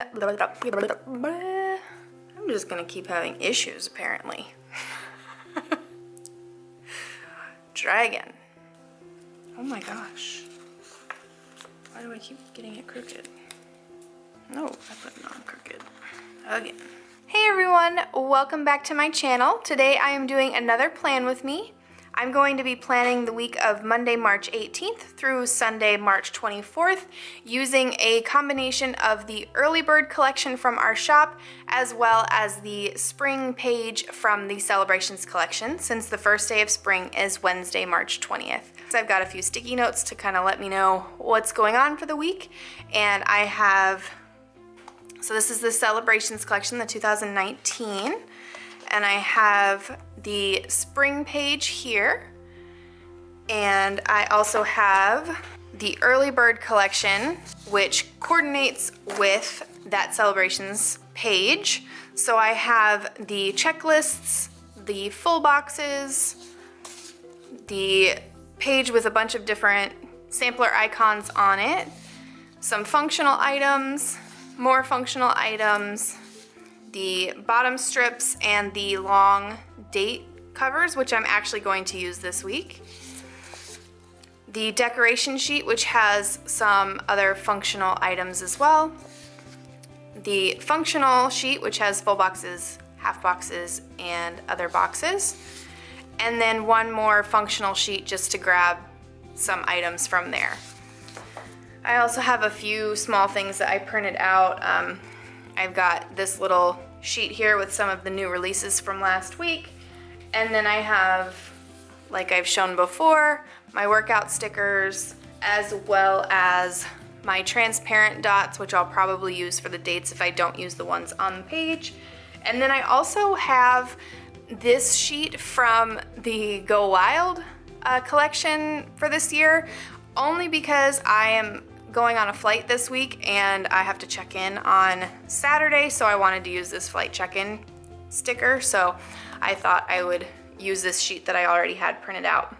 I'm just gonna keep having issues, apparently. Dragon. Oh my gosh. Why do I keep getting it crooked? No, I put it on crooked. Again. Hey everyone, welcome back to my channel. Today I am doing another plan with me. I'm going to be planning the week of Monday, March 18th through Sunday, March 24th, using a combination of the early bird collection from our shop, as well as the spring page from the celebrations collection, since the first day of spring is Wednesday, March 20th. So I've got a few sticky notes to kind of let me know what's going on for the week, and I have, so this is the celebrations collection, the 2019. And I have the spring page here, and I also have the early bird collection, which coordinates with that celebrations page. So I have the checklists, the full boxes, the page with a bunch of different sampler icons on it, some functional items, more functional items, the bottom strips, and the long date covers, which I'm actually going to use this week. The decoration sheet, which has some other functional items as well. The functional sheet, which has full boxes, half boxes, and other boxes. And then one more functional sheet just to grab some items from there. I also have a few small things that I printed out. I've got this little sheet here with some of the new releases from last week. And then I have, like I've shown before, my workout stickers, as well as my transparent dots, which I'll probably use for the dates if I don't use the ones on the page. And then I also have this sheet from the Go Wild collection for this year, only because I am going on a flight this week and I have to check in on Saturday, so I wanted to use this flight check-in sticker, so I thought I would use this sheet that I already had printed out.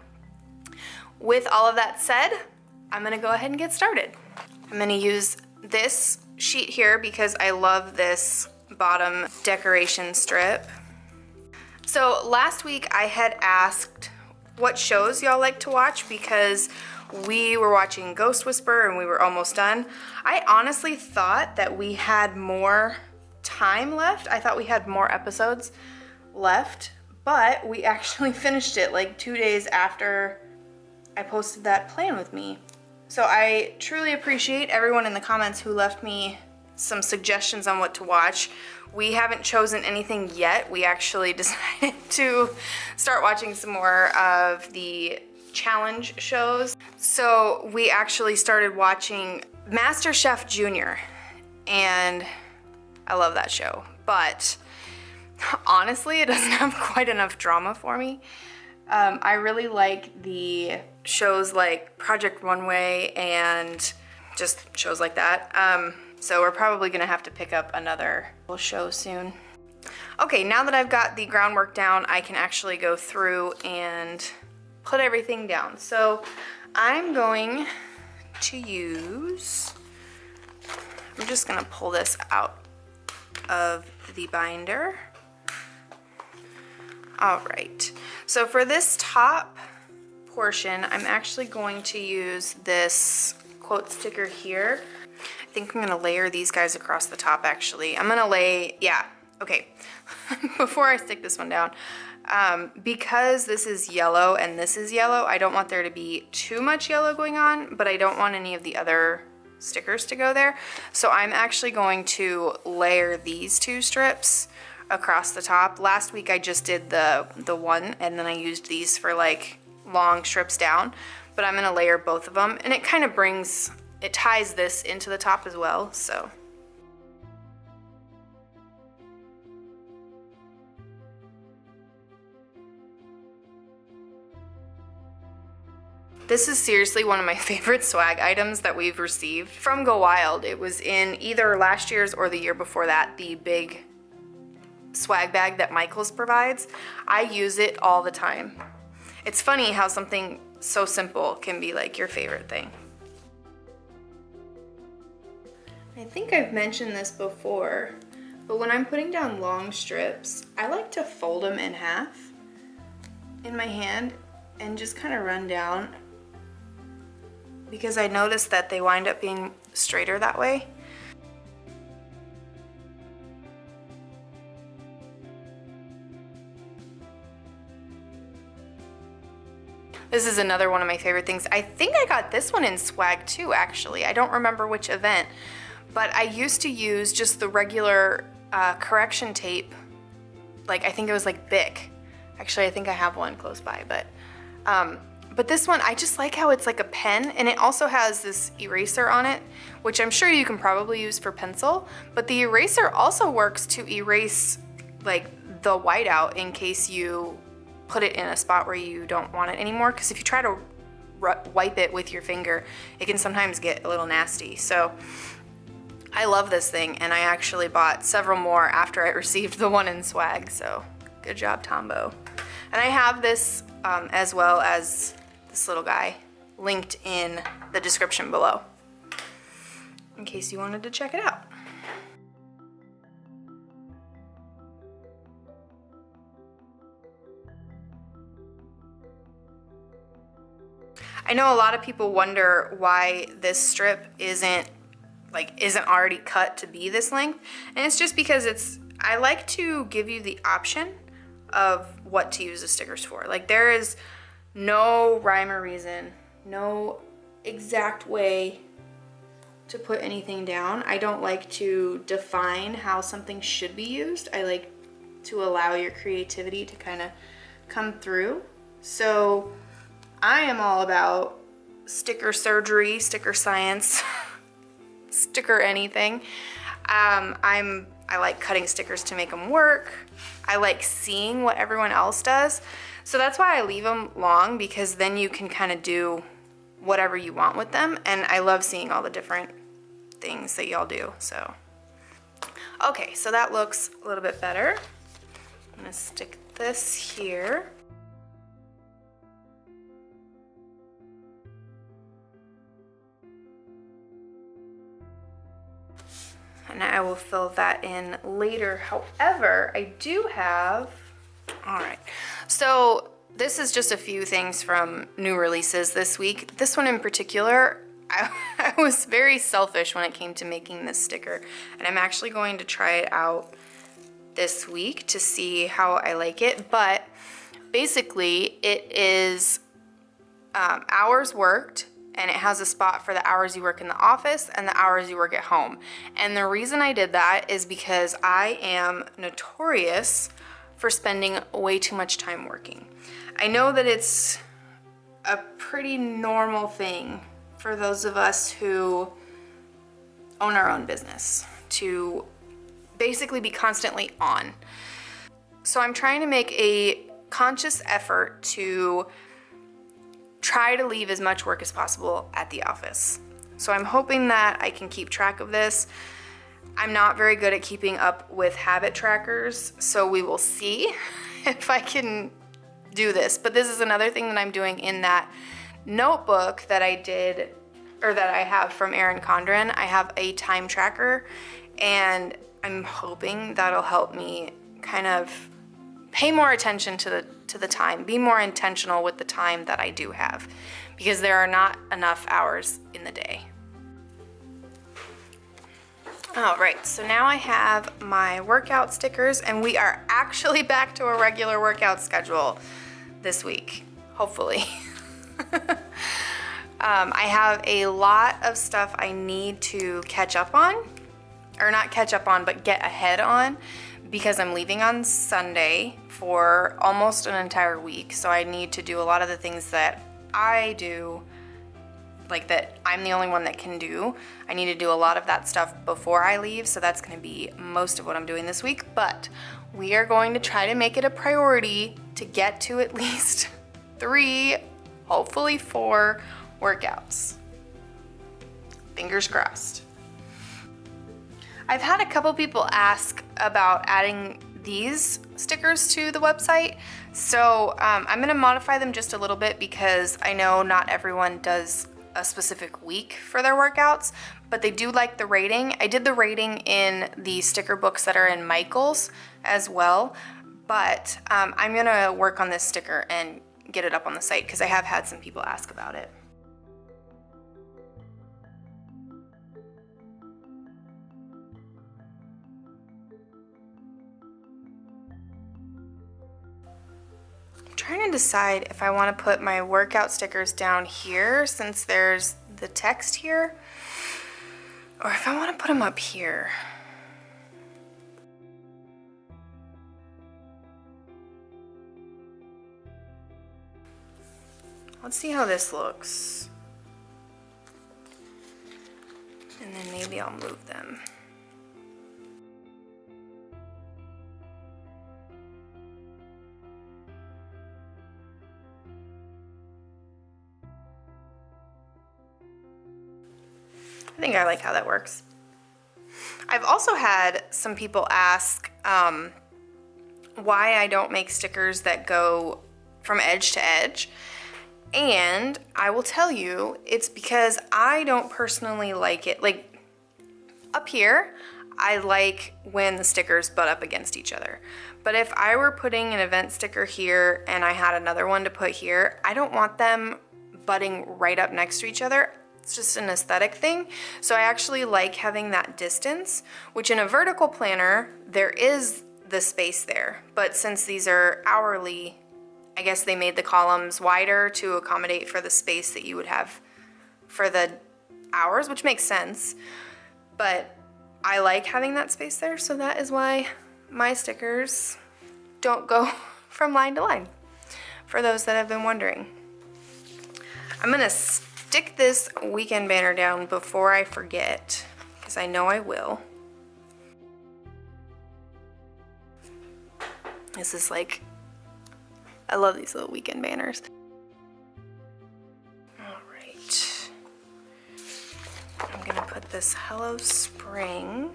With all of that said, I'm gonna go ahead and get started. I'm gonna use this sheet here because I love this bottom decoration strip. So last week I had asked what shows y'all like to watch because we were watching Ghost Whisperer and we were almost done. I honestly thought that we had more time left. I thought we had more episodes left, but we actually finished it like 2 days after I posted that plan with me. So I truly appreciate everyone in the comments who left me some suggestions on what to watch. We haven't chosen anything yet. We actually decided to start watching some more of the challenge shows. So we actually started watching MasterChef Junior, and I love that show, but honestly it doesn't have quite enough drama for me. I really like the shows like Project Runway and just shows like that. So we're probably gonna have to pick up another show soon. Okay, now that I've got the groundwork down, I can actually go through and put everything down. So I'm going to use, I'm just gonna pull this out of the binder. All right, so for this top portion, I'm actually going to use this quote sticker here. I think I'm gonna layer these guys across the top actually. I'm gonna lay, yeah, okay. Before I stick this one down, because this is yellow and this is yellow, I don't want there to be too much yellow going on, but I don't want any of the other stickers to go there. So I'm actually going to layer these two strips across the top. Last week I just did the one and then I used these for like long strips down, but I'm gonna layer both of them, and it kind of brings, it ties this into the top as well, so. This is seriously one of my favorite swag items that we've received from Go Wild. It was in either last year's or the year before that, the big swag bag that Michaels provides. I use it all the time. It's funny how something so simple can be like your favorite thing. I think I've mentioned this before, but when I'm putting down long strips, I like to fold them in half in my hand and just kind of run down, because I noticed that they wind up being straighter that way. This is another one of my favorite things. I think I got this one in swag too, actually. I don't remember which event, but I used to use just the regular correction tape. Like, I think it was like Bic. Actually, I think I have one close by, but this one, I just like how it's like a pen, and it also has this eraser on it, which I'm sure you can probably use for pencil, but the eraser also works to erase like the whiteout in case you put it in a spot where you don't want it anymore, because if you try to wipe it with your finger, it can sometimes get a little nasty. So I love this thing, and I actually bought several more after I received the one in swag, so good job, Tombow. And I have this as well as this little guy linked in the description below in case you wanted to check it out. I know a lot of people wonder why this strip isn't already cut to be this length, and it's just because I like to give you the option of what to use the stickers for. Like, there is no rhyme or reason, no exact way to put anything down. I don't like to define how something should be used. I like to allow your creativity to kind of come through. So I am all about sticker surgery, sticker science, sticker anything. I like cutting stickers to make them work. I like seeing what everyone else does. So that's why I leave them long, because then you can kind of do whatever you want with them. And I love seeing all the different things that y'all do, so. Okay, so that looks a little bit better. I'm gonna stick this here. And I will fill that in later. However, I do have, all right. So this is just a few things from new releases this week. This one in particular, I was very selfish when it came to making this sticker. And I'm actually going to try it out this week to see how I like it. But basically it is hours worked, and it has a spot for the hours you work in the office and the hours you work at home. And the reason I did that is because I am notorious for spending way too much time working. I know that it's a pretty normal thing for those of us who own our own business to basically be constantly on. So I'm trying to make a conscious effort to try to leave as much work as possible at the office. So I'm hoping that I can keep track of this. I'm not very good at keeping up with habit trackers, so we will see if I can do this. But this is another thing that I'm doing in that notebook that I did, or that I have from Erin Condren. I have a time tracker, and I'm hoping that'll help me kind of pay more attention to the time, be more intentional with the time that I do have, because there are not enough hours in the day. All right, so now I have my workout stickers, and we are actually back to a regular workout schedule this week, hopefully. I have a lot of stuff I need to catch up on, or not catch up on, but get ahead on, because I'm leaving on Sunday for almost an entire week. So I need to do a lot of the things that I do, like that I'm the only one that can do. I need to do a lot of that stuff before I leave. So that's gonna be most of what I'm doing this week, but we are going to try to make it a priority to get to at least 3, hopefully 4 workouts. Fingers crossed. I've had a couple people ask about adding these stickers to the website, so I'm gonna modify them just a little bit, because I know not everyone does a specific week for their workouts, but they do like the rating. I did the rating in the sticker books that are in Michael's as well, but I'm gonna work on this sticker and get it up on the site because I have had some people ask about it. Trying to decide if I want to put my workout stickers down here since there's the text here, or if I want to put them up here. Let's see how this looks. And then maybe I'll move them. I think I like how that works. I've also had some people ask why I don't make stickers that go from edge to edge. And I will tell you, it's because I don't personally like it. Like up here, I like when the stickers butt up against each other. But if I were putting an event sticker here and I had another one to put here, I don't want them butting right up next to each other. It's just an aesthetic thing. So I actually like having that distance, which in a vertical planner, there is the space there. But since these are hourly, I guess they made the columns wider to accommodate for the space that you would have for the hours, which makes sense. But I like having that space there, so that is why my stickers don't go from line to line, for those that have been wondering. I'm gonna stick this weekend banner down before I forget, because I know I will. This is like, I love these little weekend banners. All right. I'm gonna put this Hello Spring.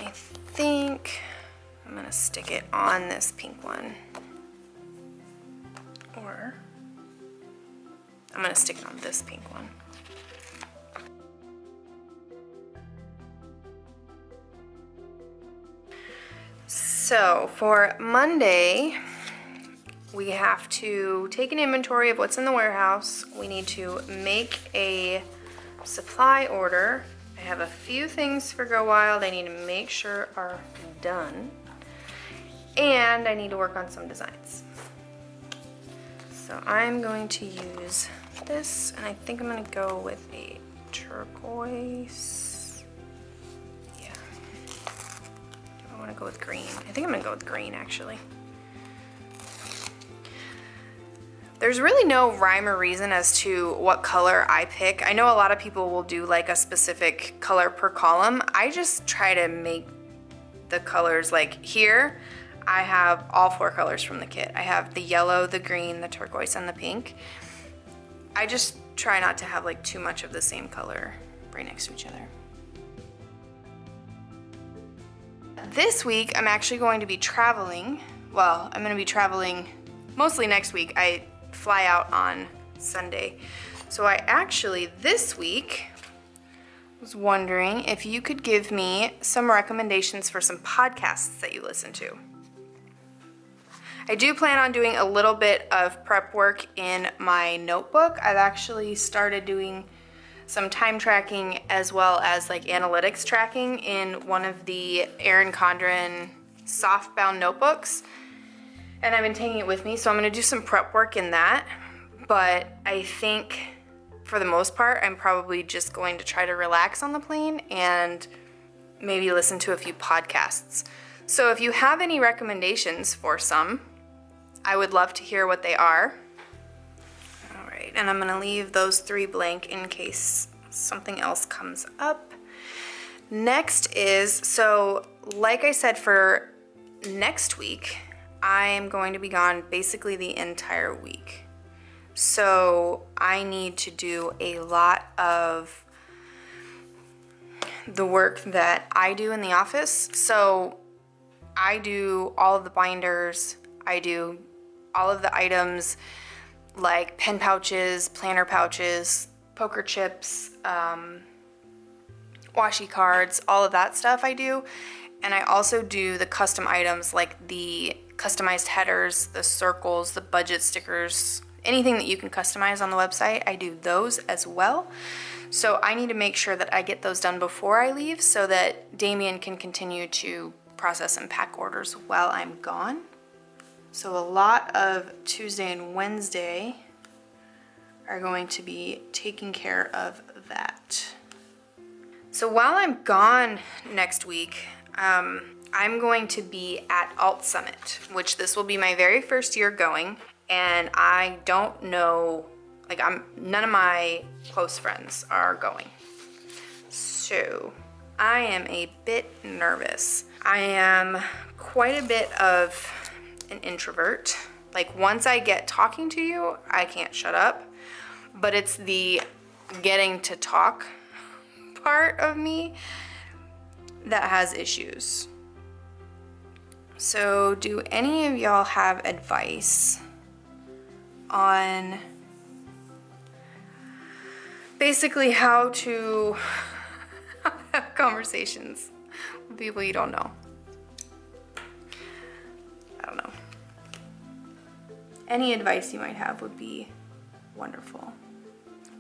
I think I'm gonna stick it on this pink one. Or I'm gonna stick it on this pink one. So for Monday, we have to take an inventory of what's in the warehouse. We need to make a supply order. I have a few things for Go Wild I need to make sure are done. And I need to work on some designs. So I'm going to use this, and I think I'm gonna go with a turquoise. Yeah. Do I wanna go with green? I think I'm gonna go with green, actually. There's really no rhyme or reason as to what color I pick. I know a lot of people will do like a specific color per column. I just try to make the colors like here. I have all 4 colors from the kit. I have the yellow, the green, the turquoise, and the pink. I just try not to have like too much of the same color right next to each other. This week, I'm actually going to be traveling. Well, I'm gonna be traveling mostly next week. I fly out on Sunday. So I actually, this week, was wondering if you could give me some recommendations for some podcasts that you listen to. I do plan on doing a little bit of prep work in my notebook. I've actually started doing some time tracking as well as like analytics tracking in one of the Erin Condren softbound notebooks. And I've been taking it with me, so I'm gonna do some prep work in that. But I think for the most part, I'm probably just going to try to relax on the plane and maybe listen to a few podcasts. So if you have any recommendations for some, I would love to hear what they are. All right, and I'm gonna leave those 3 blank in case something else comes up. Next is, so like I said, for next week, I am going to be gone basically the entire week. So I need to do a lot of the work that I do in the office. So I do all of the binders, I do all of the items like pen pouches, planner pouches, poker chips, washi cards, all of that stuff I do. And I also do the custom items like the customized headers, the circles, the budget stickers, anything that you can customize on the website, I do those as well. So I need to make sure that I get those done before I leave so that Damien can continue to process and pack orders while I'm gone. So a lot of Tuesday and Wednesday are going to be taking care of that. So while I'm gone next week, I'm going to be at Alt Summit, which this will be my very first year going, and I don't know, like none of my close friends are going. So I am a bit nervous. I am quite a bit of an introvert. Like once I get talking to you, I can't shut up, but it's the getting to talk part of me that has issues. So do any of y'all have advice on basically how to have conversations with people you don't know? I don't know. Any advice you might have would be wonderful.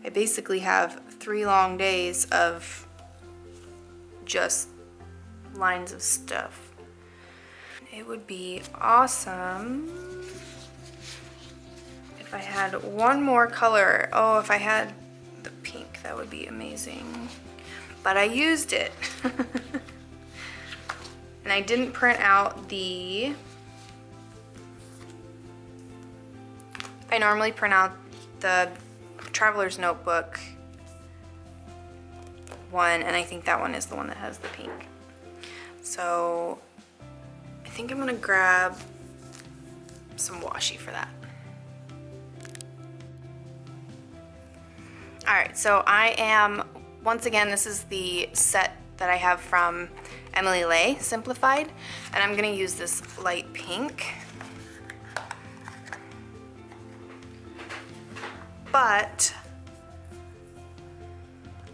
I basically have 3 long days of just lines of stuff. It would be awesome if I had one more color. Oh, if I had the pink, that would be amazing. But I used it. And I didn't print out the... I normally print out the Traveler's Notebook one, and I think that one is the one that has the pink. So I think I'm gonna grab some washi for that. All right, so I am, once again, this is the set that I have from Emily Lay, Simplified, and I'm gonna use this light pink. But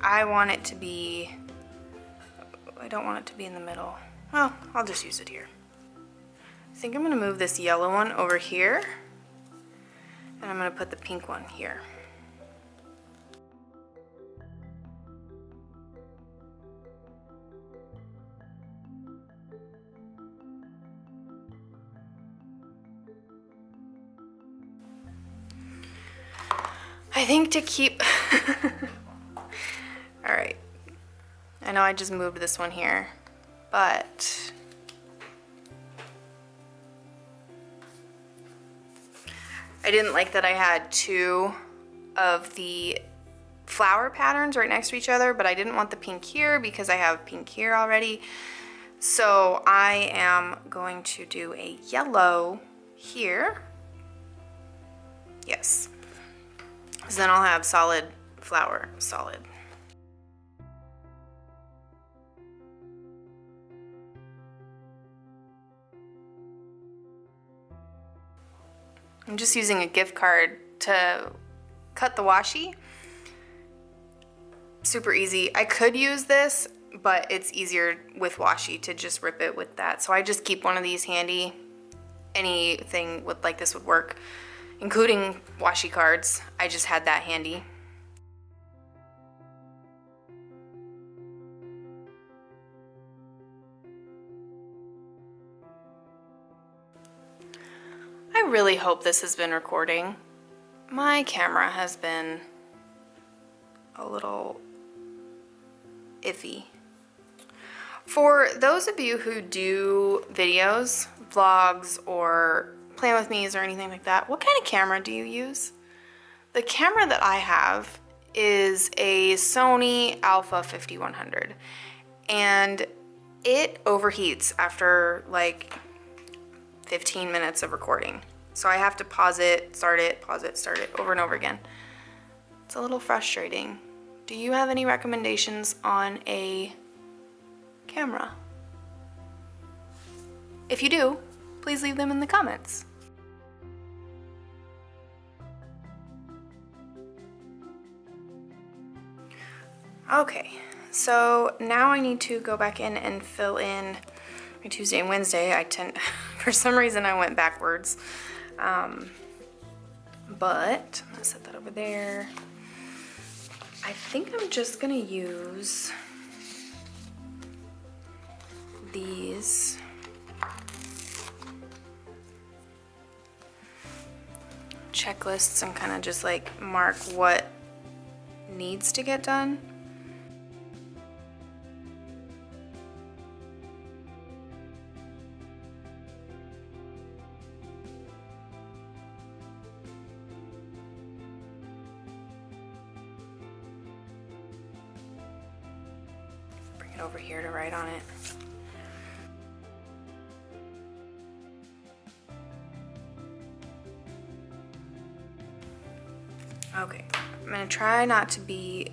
I want it to be, I don't want it to be in the middle. Well, I'll just use it here. I think I'm gonna move this yellow one over here, and I'm gonna put the pink one here. I think to keep, all right, I know I just moved this one here, but I didn't like that I had 2 of the flower patterns right next to each other, but I didn't want the pink here because I have pink here already. So I am going to do a yellow here. Yes. So then I'll have solid flower, solid. I'm just using a gift card to cut the washi. Super easy. I could use this, but it's easier with washi to just rip it with that. So I just keep one of these handy. Anything with like this would work, including washi cards. I just had that handy. I really hope this has been recording. My camera has been a little iffy. For those of you who do videos, vlogs, or plan with me's or anything like that, what kind of camera do you use? The camera that I have is a Sony Alpha 5100, and it overheats after like 15 minutes of recording. So I have to pause it, start it, pause it, start it over and over again. It's a little frustrating. Do you have any recommendations on a camera? If you do, please leave them in the comments. Okay, so now I need to go back in and fill in my Tuesday and Wednesday. For some reason I went backwards. But I'm gonna set that over there. I think I'm just gonna use these checklists and kind of just like mark what needs to get done. Bring it over here to write on it. Okay, I'm gonna try not to be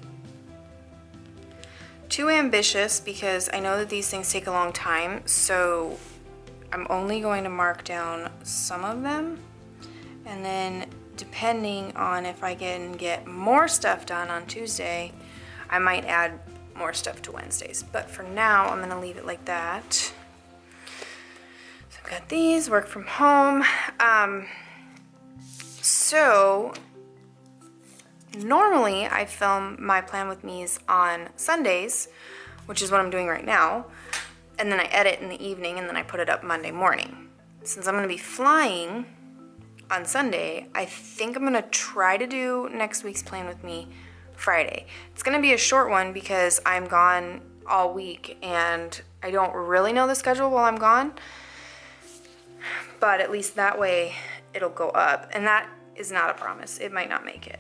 too ambitious because I know that these things take a long time, so I'm only going to mark down some of them, and then depending on if I can get more stuff done on Tuesday, I might add more stuff to Wednesdays. But for now, I'm gonna leave it like that. So I've got these, work from home. So normally I film my Plan With Me's on Sundays, which is what I'm doing right now, and then I edit in the evening and then I put it up Monday morning. Since I'm gonna be flying on Sunday, I think I'm gonna try to do next week's Plan With Me Friday. It's gonna be a short one because I'm gone all week and I don't really know the schedule while I'm gone, but at least that way it'll go up, and that is not a promise. It might not make it.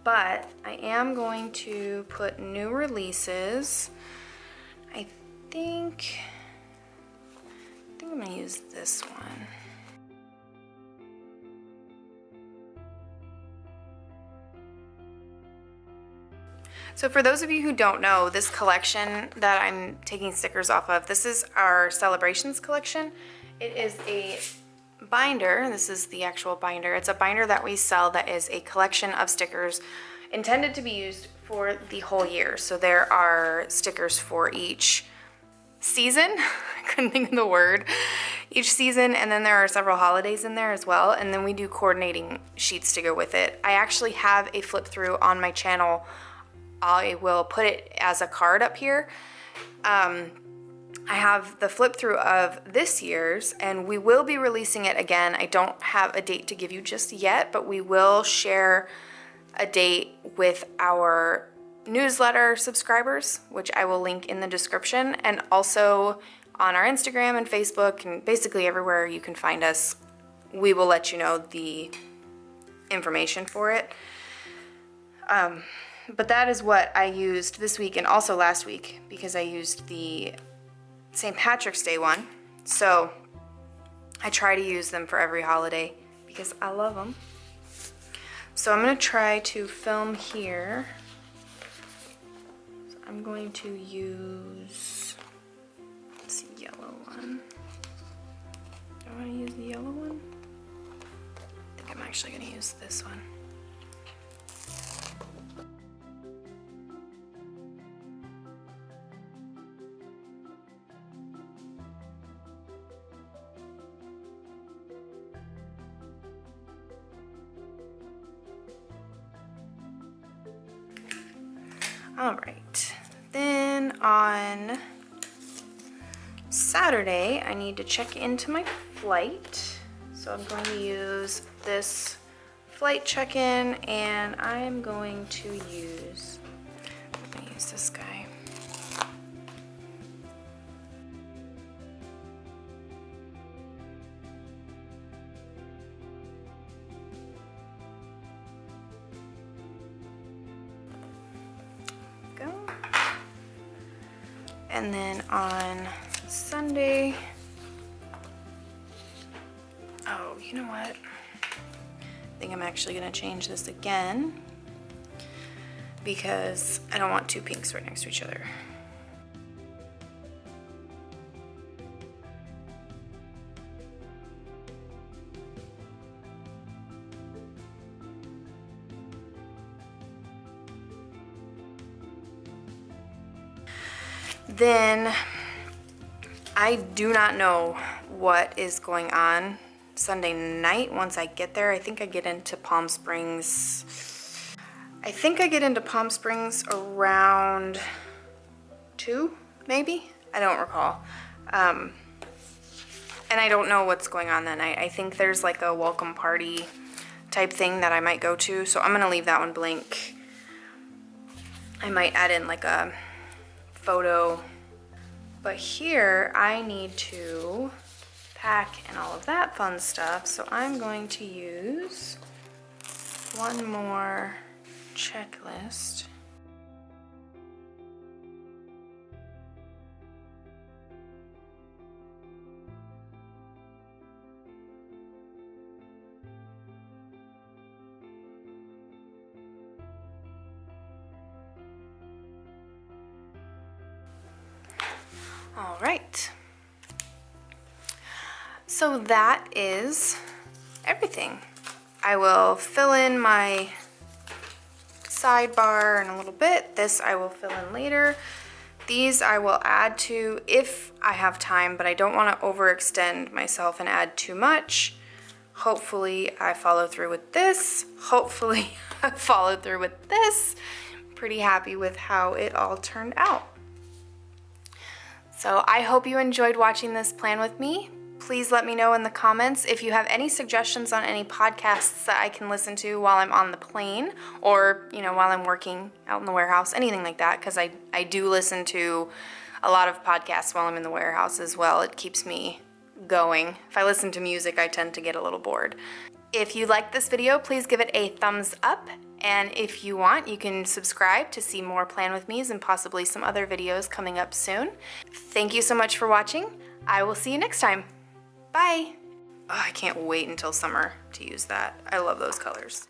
But I am going to put new releases. I think I'm gonna use this one. So for those of you who don't know, this collection that I'm taking stickers off of, this is our Celebrations collection. It is a binder. This is the actual binder. It's a binder that we sell that is a collection of stickers intended to be used for the whole year. So there are stickers for each season. I couldn't think of the word. Each season, and then there are several holidays in there as well, and then we do coordinating sheets to go with it. I actually have a flip through on my channel. I will put it as a card up here. I have the flip through of this year's, and we will be releasing it again. I don't have a date to give you just yet, but we will share a date with our newsletter subscribers, which I will link in the description, and also on our Instagram and Facebook and basically everywhere you can find us. We will let you know the information for it. But that is what I used this week and also last week, because I used the St. Patrick's Day one. So I try to use them for every holiday because I love them. So I'm going to try to film here. So I'm going to use this yellow one. Do I want to use the yellow one? I think I'm actually going to use this one. All right, then on Saturday, I need to check into my flight. So I'm going to use this flight check-in, and I'm going to use this guy. And then on Sunday, oh, you know what? I think I'm actually gonna change this again because I don't want two pinks right next to each other. Then I do not know what is going on Sunday night once I get there. I think I get into Palm Springs. Around 2, maybe? I don't recall. And I don't know what's going on that night. I think there's like a welcome party type thing that I might go to, so I'm gonna leave that one blank. I might add in like a photo. But here I need to pack and all of that fun stuff, so I'm going to use one more checklist. All right. So that is everything. I will fill in my sidebar in a little bit. This I will fill in later. These I will add to if I have time, but I don't want to overextend myself and add too much. Hopefully I follow through with this. Hopefully I followed through with this. Pretty happy with how it all turned out. So I hope you enjoyed watching this plan with me. Please let me know in the comments if you have any suggestions on any podcasts that I can listen to while I'm on the plane, or, you know, while I'm working out in the warehouse, anything like that, because I do listen to a lot of podcasts while I'm in the warehouse as well. It keeps me going. If I listen to music, I tend to get a little bored. If you liked this video, please give it a thumbs up. And if you want, you can subscribe to see more Plan With Me's and possibly some other videos coming up soon. Thank you so much for watching. I will see you next time. Bye. Oh, I can't wait until summer to use that. I love those colors.